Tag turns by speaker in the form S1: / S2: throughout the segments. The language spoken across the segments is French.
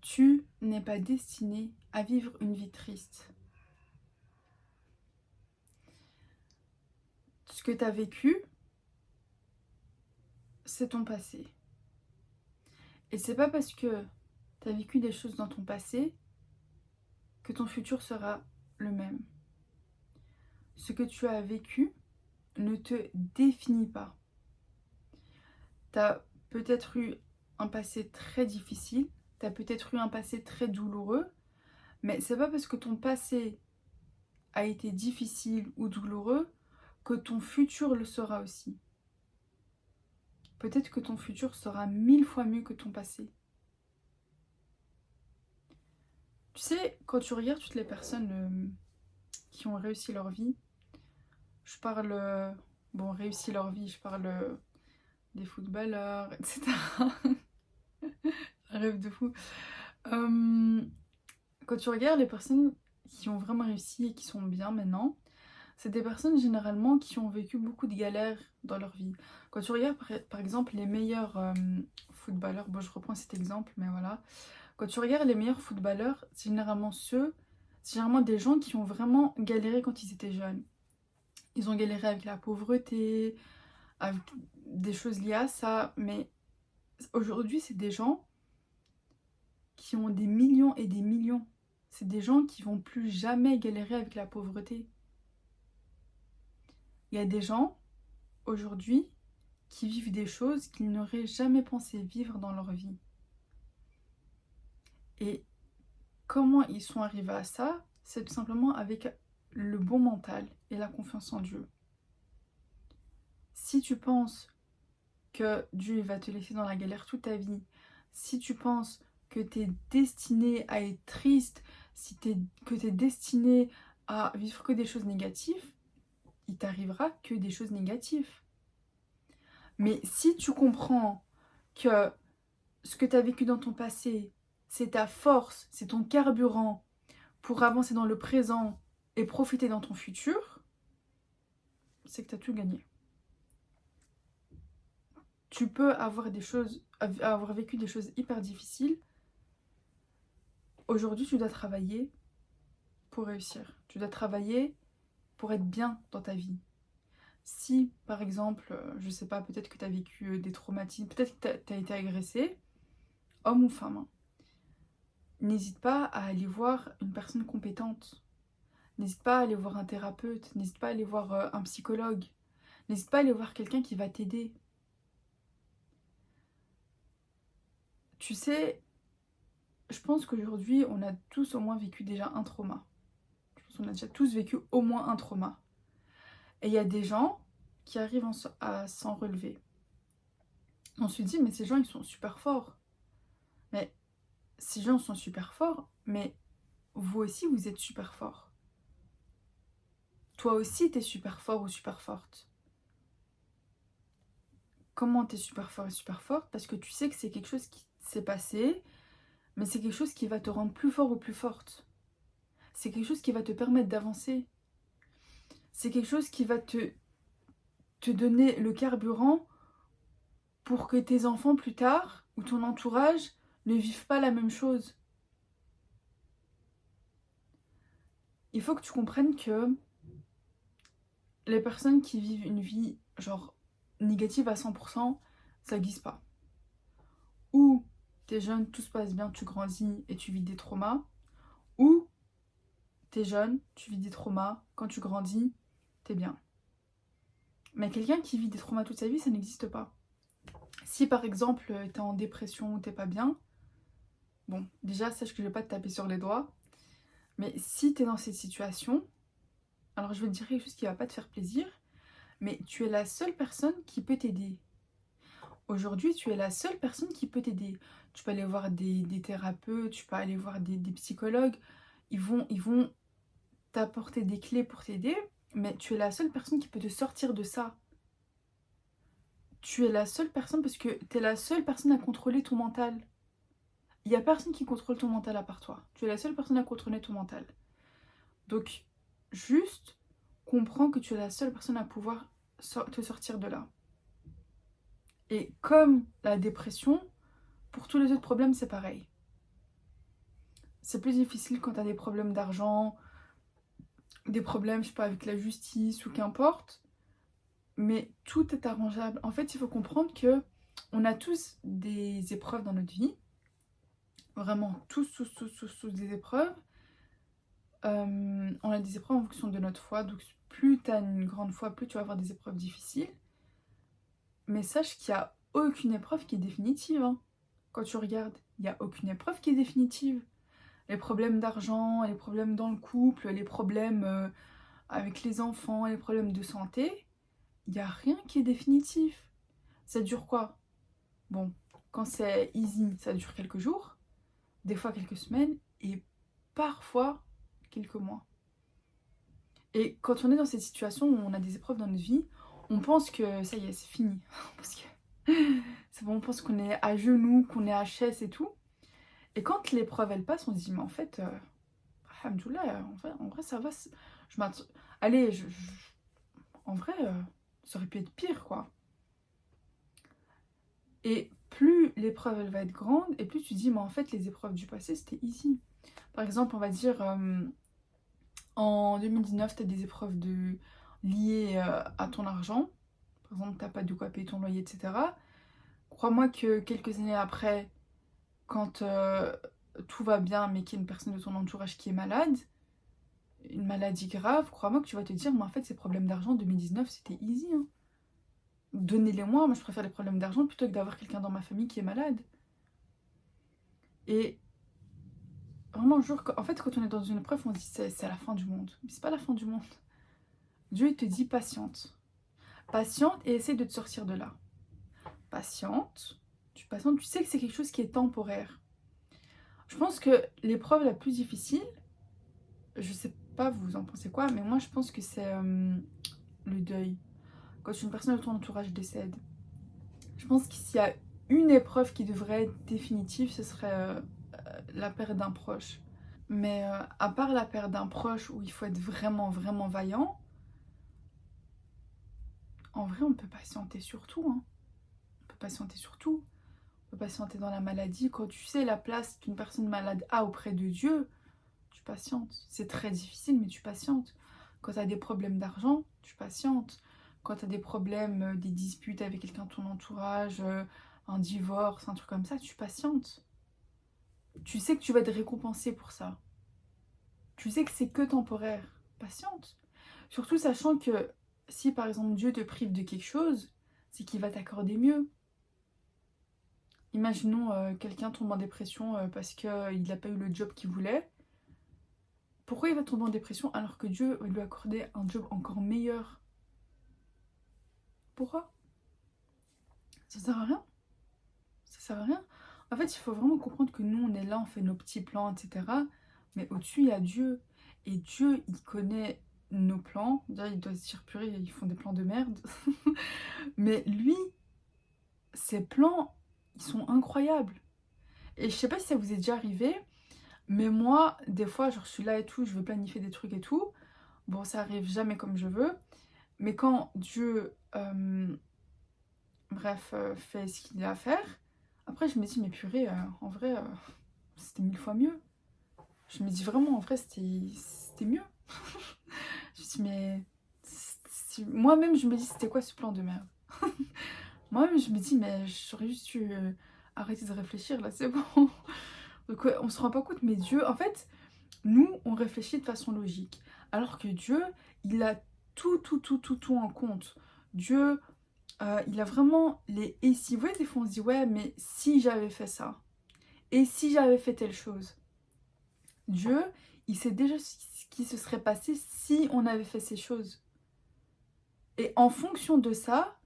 S1: Tu n'es pas destiné à vivre une vie triste. Ce que tu as vécu, c'est ton passé. Et c'est pas parce que tu as vécu des choses dans ton passé que ton futur sera le même. Ce que tu as vécu ne te définit pas. Tu as peut-être eu un passé très difficile, tu as peut-être eu un passé très douloureux, mais c'est pas parce que ton passé a été difficile ou douloureux que ton futur le sera aussi. Peut-être que ton futur sera 1000 fois mieux que ton passé. Tu sais, quand tu regardes toutes les personnes qui ont réussi leur vie, je parle, bon, réussi leur vie, je parle des footballeurs, etc. Un rêve de fou. Quand tu regardes les personnes qui ont vraiment réussi et qui sont bien maintenant, c'est des personnes généralement qui ont vécu beaucoup de galères dans leur vie. Quand tu regardes par exemple les meilleurs footballeurs, bon je reprends cet exemple, mais voilà. Quand tu regardes les meilleurs footballeurs, c'est généralement des gens qui ont vraiment galéré quand ils étaient jeunes. Ils ont galéré avec la pauvreté, avec des choses liées à ça, mais aujourd'hui c'est des gens qui ont des millions et des millions. C'est des gens qui vont plus jamais galérer avec la pauvreté. Il y a des gens aujourd'hui qui vivent des choses qu'ils n'auraient jamais pensé vivre dans leur vie. Et comment ils sont arrivés à ça? C'est tout simplement avec le bon mental et la confiance en Dieu. Si tu penses que Dieu va te laisser dans la galère toute ta vie, si tu penses que tu es destiné à être triste, que tu es destiné à vivre que des choses négatives, il t'arrivera que des choses négatives. Mais si tu comprends que ce que tu as vécu dans ton passé, c'est ta force, c'est ton carburant pour avancer dans le présent et profiter dans ton futur, c'est que tu as tout gagné. Tu peux avoir avoir vécu des choses hyper difficiles. Aujourd'hui, tu dois travailler pour réussir. Tu dois travailler pour être bien dans ta vie. Si, par exemple, je sais pas, peut-être que tu as vécu des traumatismes, peut-être que tu as été agressé, homme ou femme, hein, n'hésite pas à aller voir une personne compétente. N'hésite pas à aller voir un thérapeute. N'hésite pas à aller voir un psychologue. N'hésite pas à aller voir quelqu'un qui va t'aider. Tu sais, je pense qu'aujourd'hui, on a tous au moins vécu déjà un trauma. Je pense qu'on a déjà tous vécu au moins un trauma. Et il y a des gens qui arrivent à s'en relever. On se dit, mais ces gens, ils sont super forts. Mais ces gens sont super forts, mais vous aussi, vous êtes super fort. Toi aussi, t'es super fort ou super forte. Comment t'es super fort et super forte? Parce que tu sais que c'est quelque chose qui s'est passé, mais c'est quelque chose qui va te rendre plus fort ou plus forte. C'est quelque chose qui va te permettre d'avancer. C'est quelque chose qui va te donner le carburant pour que tes enfants plus tard, ou ton entourage, ne vivent pas la même chose. Il faut que tu comprennes que les personnes qui vivent une vie genre négative à 100%, ça glisse pas. Ou t'es jeune, tout se passe bien, tu grandis et tu vis des traumas. Ou t'es jeune, tu vis des traumas, quand tu grandis, t'es bien. Mais quelqu'un qui vit des traumas toute sa vie, ça n'existe pas. Si par exemple t'es en dépression ou t'es pas bien, bon, déjà sache que je vais pas te taper sur les doigts, mais si t'es dans cette situation, alors je vais te dire quelque chose qui va pas te faire plaisir, mais tu es la seule personne qui peut t'aider. Aujourd'hui, tu es la seule personne qui peut t'aider. Tu peux aller voir des thérapeutes, tu peux aller voir des psychologues, ils vont t'apporter des clés pour t'aider, mais tu es la seule personne qui peut te sortir de ça. Tu es la seule personne parce que tu es la seule personne à contrôler ton mental. Il n'y a personne qui contrôle ton mental à part toi. Tu es la seule personne à contrôler ton mental. Donc, juste comprends que tu es la seule personne à pouvoir te sortir de là. Et comme la dépression, pour tous les autres problèmes, c'est pareil. c'est plus difficile quand tu as des problèmes d'argent, des problèmes, je sais pas, avec la justice ou qu'importe. Mais tout est arrangeable. En fait, il faut comprendre que on a tous des épreuves dans notre vie. Vraiment, tous des épreuves. On a des épreuves en fonction de notre foi. Donc, plus tu as une grande foi, plus tu vas avoir des épreuves difficiles. Mais sache qu'il n'y a aucune épreuve qui est définitive. Hein. Quand tu regardes, il n'y a aucune épreuve qui est définitive. Les problèmes d'argent, les problèmes dans le couple, les problèmes avec les enfants, les problèmes de santé, il n'y a rien qui est définitif. Ça dure quoi? Bon, quand c'est easy, ça dure quelques jours, des fois quelques semaines et parfois quelques mois. Et quand on est dans cette situation où on a des épreuves dans notre vie, on pense que ça y est, c'est fini. Parce que c'est bon, on pense qu'on est à genoux, qu'on est HS et tout. Et quand l'épreuve elle passe, on se dit, mais en fait, alhamdoulilah, en vrai ça va. Je m'attends. Allez, en vrai, ça aurait pu être pire, quoi. Et plus l'épreuve elle va être grande, et plus tu dis, mais en fait, les épreuves du passé, c'était easy. Par exemple, on va dire, en 2019, tu as des épreuves liées à ton argent. Par exemple, tu n'as pas de quoi payer ton loyer, etc. Crois-moi que quelques années après, quand tout va bien, mais qu'il y a une personne de ton entourage qui est malade, une maladie grave, crois-moi que tu vas te dire, mais en fait, ces problèmes d'argent en 2019, c'était easy. Hein. Donnez-les-moi, moi je préfère les problèmes d'argent plutôt que d'avoir quelqu'un dans ma famille qui est malade. Et vraiment, en fait, quand on est dans une épreuve, on se dit c'est la fin du monde. Mais c'est pas la fin du monde. Dieu, il te dit patiente. Patiente et essaie de te sortir de là. Patiente, tu patientes, tu sais que c'est quelque chose qui est temporaire. Je pense que l'épreuve la plus difficile, je sais pas vous en pensez quoi, mais moi je pense que c'est le deuil. Quand une personne de ton entourage décède. Je pense que s'il y a une épreuve qui devrait être définitive, ce serait la perte d'un proche. Mais à part la perte d'un proche où il faut être vraiment, vraiment vaillant, en vrai, on peut patienter sur tout. Hein. On peut patienter sur tout. On peut patienter dans la maladie. Quand tu sais la place qu'une personne malade a auprès de Dieu, tu patientes. C'est très difficile, mais tu patientes. Quand tu as des problèmes d'argent, tu patientes. Quand tu as des problèmes, des disputes avec quelqu'un de ton entourage, un divorce, un truc comme ça, tu patientes. Tu sais que tu vas être récompensé pour ça. Tu sais que c'est que temporaire. Patiente. Surtout sachant que si par exemple Dieu te prive de quelque chose, c'est qu'il va t'accorder mieux. Imaginons quelqu'un tombe en dépression parce qu'il n'a pas eu le job qu'il voulait. Pourquoi il va tomber en dépression alors que Dieu va lui accorder un job encore meilleur? Pourquoi? Ça sert à rien. Ça sert à rien. En fait, il faut vraiment comprendre que nous, on est là, on fait nos petits plans, etc. Mais au-dessus, il y a Dieu. Et Dieu, il connaît nos plans. Déjà, il doit se dire, purée, ils font des plans de merde. Mais lui, ses plans, ils sont incroyables. Et je sais pas si ça vous est déjà arrivé, mais moi, des fois, genre, je suis là et tout, je veux planifier des trucs et tout. Bon, ça arrive jamais comme je veux. Mais quand Dieu, fait ce qu'il a à faire, après, je me dis, mais purée, en vrai, c'était 1000 fois mieux. Je me dis vraiment, en vrai, c'était mieux. Je me dis, mais moi-même, je me dis, c'était quoi ce plan de merde? Moi-même, je me dis, mais j'aurais juste dû arrêter de réfléchir, là, c'est bon. Donc, ouais, on se rend pas compte, mais Dieu, en fait, nous, on réfléchit de façon logique. Alors que Dieu, il a tout en compte. Dieu, il a vraiment les et si. Vous voyez, des fois, on se dit, ouais, mais si j'avais fait ça, et si j'avais fait telle chose. Dieu, il sait déjà ce qui se serait passé si on avait fait ces choses. Et en fonction de ça,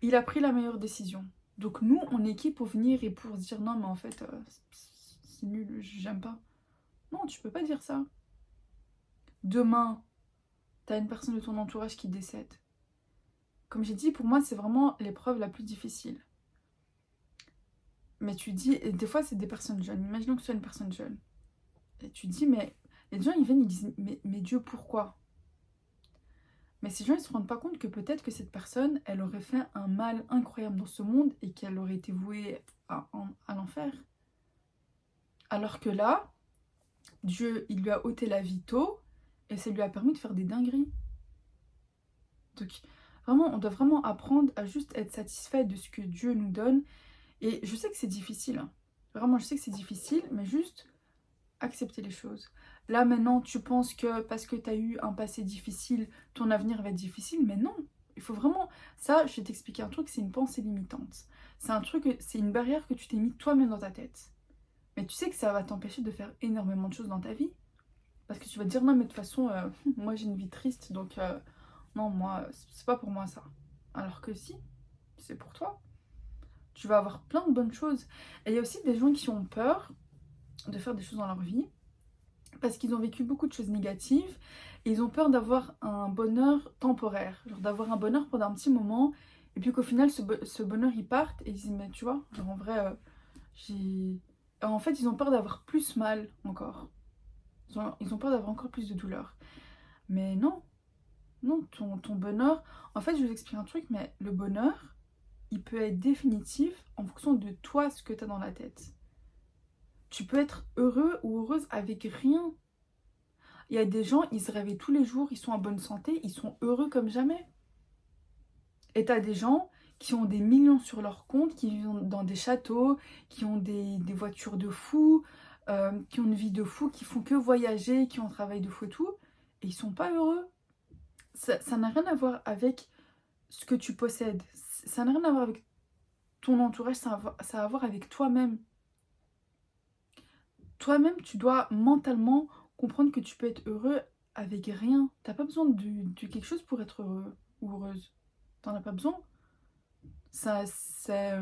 S1: il a pris la meilleure décision. Donc nous, on est qui pour venir et pour se dire non, mais en fait, c'est nul, j'aime pas. Non, tu peux pas dire ça. Demain, t'as une personne de ton entourage qui décède. Comme j'ai dit, pour moi, c'est vraiment l'épreuve la plus difficile. Mais tu dis, et des fois, c'est des personnes jeunes. Imaginons que ce soit une personne jeune. Et tu dis, mais les gens, ils viennent, ils disent, mais Dieu, pourquoi? Mais ces gens, ils se rendent pas compte que peut-être que cette personne, elle aurait fait un mal incroyable dans ce monde et qu'elle aurait été vouée à l'enfer. Alors que là, Dieu, il lui a ôté la vie tôt et ça lui a permis de faire des dingueries. Donc, vraiment, on doit vraiment apprendre à juste être satisfait de ce que Dieu nous donne. Et je sais que c'est difficile, hein. Vraiment, je sais que c'est difficile, mais juste accepter les choses. Là, maintenant, tu penses que parce que tu as eu un passé difficile, ton avenir va être difficile, mais non. Il faut vraiment... Ça, je vais t'expliquer un truc, c'est une pensée limitante. C'est un truc, c'est une barrière que tu t'es mis toi-même dans ta tête. Mais tu sais que ça va t'empêcher de faire énormément de choses dans ta vie. Parce que tu vas te dire, non, mais de toute façon, moi j'ai une vie triste, donc non, moi, c'est pas pour moi ça. Alors que si, c'est pour toi. Tu vas avoir plein de bonnes choses. Et il y a aussi des gens qui ont peur de faire des choses dans leur vie parce qu'ils ont vécu beaucoup de choses négatives et ils ont peur d'avoir un bonheur temporaire, genre d'avoir un bonheur pendant un petit moment et puis qu'au final ce bonheur il parte et ils disent mais tu vois, genre en vrai j'ai... En fait ils ont peur d'avoir plus mal encore, ils ont peur d'avoir encore plus de douleur. Mais non, non, ton bonheur, en fait je vous explique un truc, mais le bonheur il peut être définitif en fonction de toi ce que tu as dans la tête. Tu peux être heureux ou heureuse avec rien. Il y a des gens, ils se réveillent tous les jours, ils sont en bonne santé, ils sont heureux comme jamais. Et t'as des gens qui ont des millions sur leur compte, qui vivent dans des châteaux, qui ont des voitures de fou, qui ont une vie de fou, qui font que voyager, qui ont un travail de fou et tout, et ils sont pas heureux. Ça n'a rien à voir avec ce que tu possèdes. Ça n'a rien à voir avec ton entourage, ça a à voir avec toi-même. Toi-même, tu dois mentalement comprendre que tu peux être heureux avec rien. T'as pas besoin de quelque chose pour être heureux ou heureuse. T'en as pas besoin. Ça, c'est,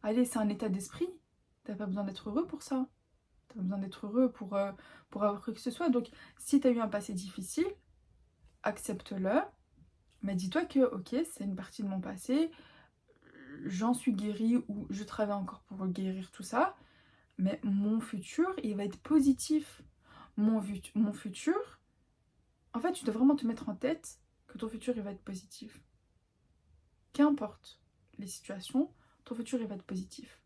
S1: allez, c'est un état d'esprit. T'as pas besoin d'être heureux pour ça. T'as pas besoin d'être heureux pour avoir quoi que ce soit. Donc, si t'as eu un passé difficile, accepte-le. Mais dis-toi que, ok, c'est une partie de mon passé. J'en suis guérie ou je travaille encore pour guérir tout ça. Mais mon futur, il va être positif. Mon futur, en fait, tu dois vraiment te mettre en tête que ton futur, il va être positif. Qu'importe les situations, ton futur, il va être positif.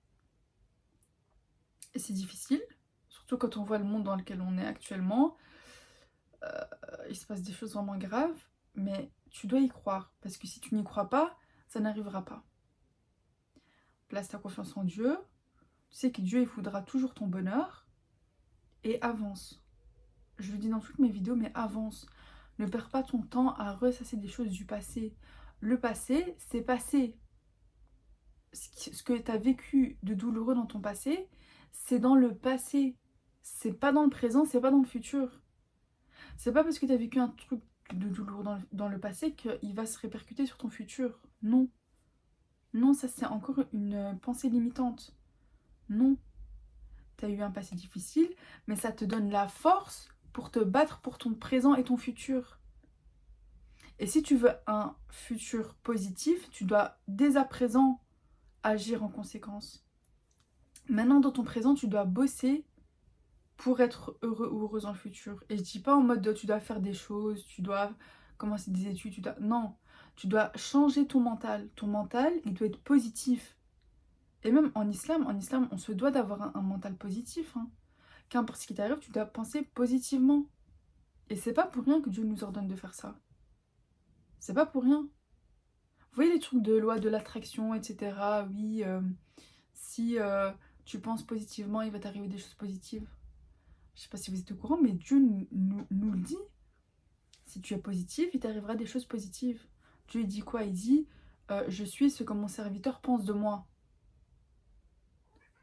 S1: Et c'est difficile, surtout quand on voit le monde dans lequel on est actuellement. Il se passe des choses vraiment graves, mais tu dois y croire. Parce que si tu n'y crois pas, ça n'arrivera pas. Place ta confiance en Dieu. Tu sais que Dieu, il voudra toujours ton bonheur. Et avance. Je le dis dans toutes mes vidéos, mais avance. Ne perds pas ton temps à ressasser des choses du passé. Le passé, c'est passé. Ce que tu as vécu de douloureux dans ton passé, c'est dans le passé. C'est pas dans le présent, c'est pas dans le futur. C'est pas parce que tu as vécu un truc de douloureux dans le passé qu'il va se répercuter sur ton futur. Non. Non, ça c'est encore une pensée limitante. Non. Tu as eu un passé difficile, mais ça te donne la force pour te battre pour ton présent et ton futur. Et si tu veux un futur positif, tu dois dès à présent agir en conséquence. Maintenant, dans ton présent, tu dois bosser pour être heureux ou heureuse dans le futur. Et je dis pas en mode tu dois faire des choses, tu dois commencer des études, tu dois... Non, tu dois changer ton mental. Ton mental, il doit être positif. Et même en islam, on se doit d'avoir un mental positif, hein. Qu'importe ce qui t'arrive, tu dois penser positivement. Et c'est pas pour rien que Dieu nous ordonne de faire ça. C'est pas pour rien. Vous voyez les trucs de loi de l'attraction, etc. Oui, si tu penses positivement, il va t'arriver des choses positives. Je sais pas si vous êtes au courant, mais Dieu nous le dit. Si tu es positif, il t'arrivera des choses positives. Dieu il dit quoi? Il dit je suis ce que mon serviteur pense de moi.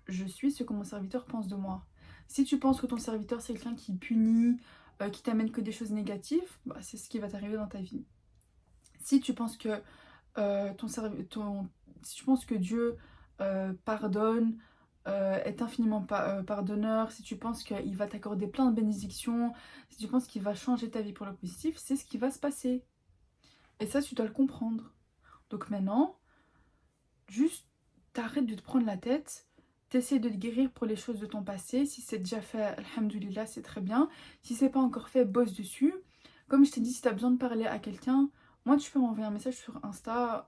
S1: Je suis ce que mon serviteur pense de moi. Si tu penses que ton serviteur c'est quelqu'un qui punit, qui t'amène que des choses négatives, bah, c'est ce qui va t'arriver dans ta vie. Si tu penses que si tu penses que Dieu pardonne, est infiniment pardonneur, si tu penses qu'il va t'accorder plein de bénédictions, si tu penses qu'il va changer ta vie pour le positif, c'est ce qui va se passer. Et ça, tu dois le comprendre. Donc maintenant, juste t'arrêtes de te prendre la tête, t'essaies de te guérir pour les choses de ton passé. Si c'est déjà fait, alhamdoulilah, c'est très bien. Si c'est pas encore fait, bosse dessus. Comme je t'ai dit, si t'as besoin de parler à quelqu'un, moi tu peux m'envoyer un message sur Insta,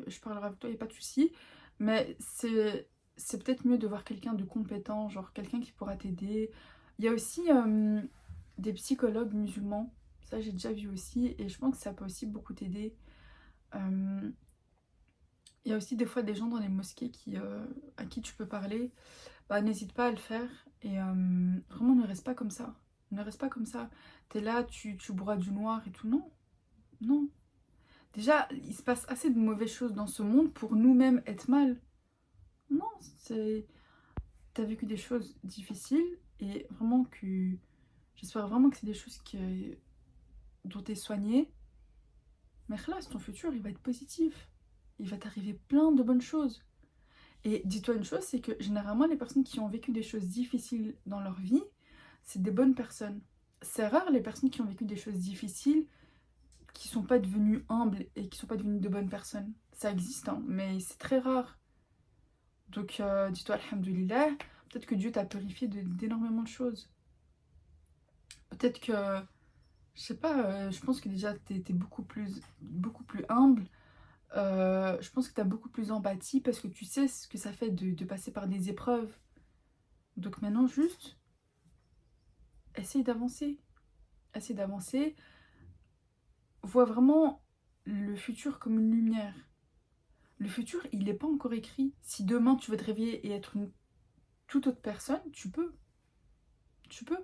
S1: je parlerai avec toi, y a pas de souci. Mais c'est peut-être mieux de voir quelqu'un de compétent, genre quelqu'un qui pourra t'aider, Il y a aussi des psychologues musulmans, ça j'ai déjà vu aussi, et je pense que ça peut aussi beaucoup t'aider. Euh, il y a aussi des fois des gens dans les mosquées à qui tu peux parler, bah n'hésite pas à le faire, et vraiment ne reste pas comme ça. Ne reste pas comme ça. T'es là, tu bois du noir et tout, non, non. Déjà, il se passe assez de mauvaises choses dans ce monde pour nous-mêmes être mal. Non, c'est... T'as vécu des choses difficiles et vraiment que... J'espère vraiment que c'est des choses dont t'es soigné. Mais là, ton futur, il va être positif. Il va t'arriver plein de bonnes choses. Et dis-toi une chose, c'est que généralement, les personnes qui ont vécu des choses difficiles dans leur vie, c'est des bonnes personnes. C'est rare les personnes qui ont vécu des choses difficiles qui sont pas devenues humbles et qui sont pas devenues de bonnes personnes. Ça existe, hein, mais c'est très rare. Donc dis-toi alhamdoulilah, peut-être que Dieu t'a purifié d'énormément de choses. Peut-être que, je sais pas, je pense que déjà t'es beaucoup plus humble. Je pense que t'as beaucoup plus d'empathie parce que tu sais ce que ça fait de passer par des épreuves. Donc maintenant, juste, essaye d'avancer. Essaye d'avancer. Vois vraiment le futur comme une lumière. Le futur, il n'est pas encore écrit. Si demain tu veux te réveiller et être une toute autre personne, tu peux. Tu peux.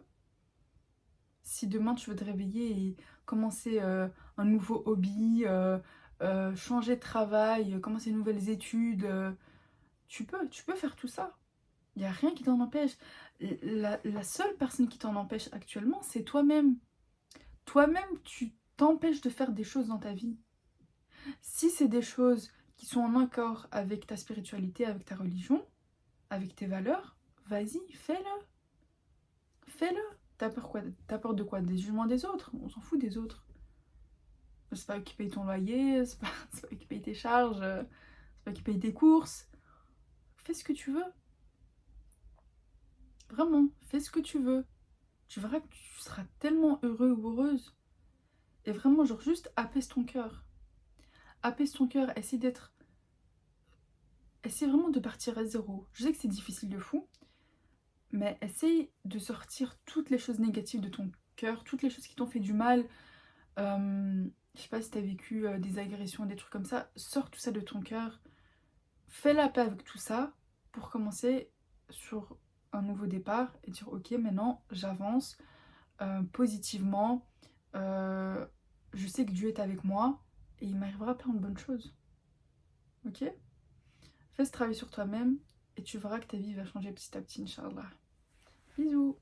S1: Si demain tu veux te réveiller et commencer un nouveau hobby, changer de travail, commencer de nouvelles études, tu peux faire tout ça. Il n'y a rien qui t'en empêche. La seule personne qui t'en empêche actuellement, c'est toi-même. Toi-même, tu t'empêches de faire des choses dans ta vie. Si c'est des choses qui sont en accord avec ta spiritualité, avec ta religion, avec tes valeurs, vas-y, fais-le. Fais-le. T'as peur quoi? T'as peur de quoi? Des jugements des autres? On s'en fout des autres. C'est pas eux qui payent ton loyer, c'est pas eux qui payent tes charges, c'est pas eux qui payent tes courses. Fais ce que tu veux. Vraiment, fais ce que tu veux. Tu verras que tu seras tellement heureux ou heureuse. Et vraiment, genre, juste apaise ton cœur. Apaise ton cœur, essaie d'être... Essaie vraiment de partir à zéro. Je sais que c'est difficile de fou, mais essaye de sortir toutes les choses négatives de ton cœur, toutes les choses qui t'ont fait du mal. Je sais pas si t'as vécu des agressions, des trucs comme ça. Sors tout ça de ton cœur. Fais la paix avec tout ça pour commencer sur un nouveau départ et dire ok, maintenant j'avance positivement. Euh, je sais que Dieu est avec moi et il m'arrivera plein de bonnes choses. Ok? Fais ce travail sur toi-même et tu verras que ta vie va changer petit à petit, Inch'Allah. Bisous!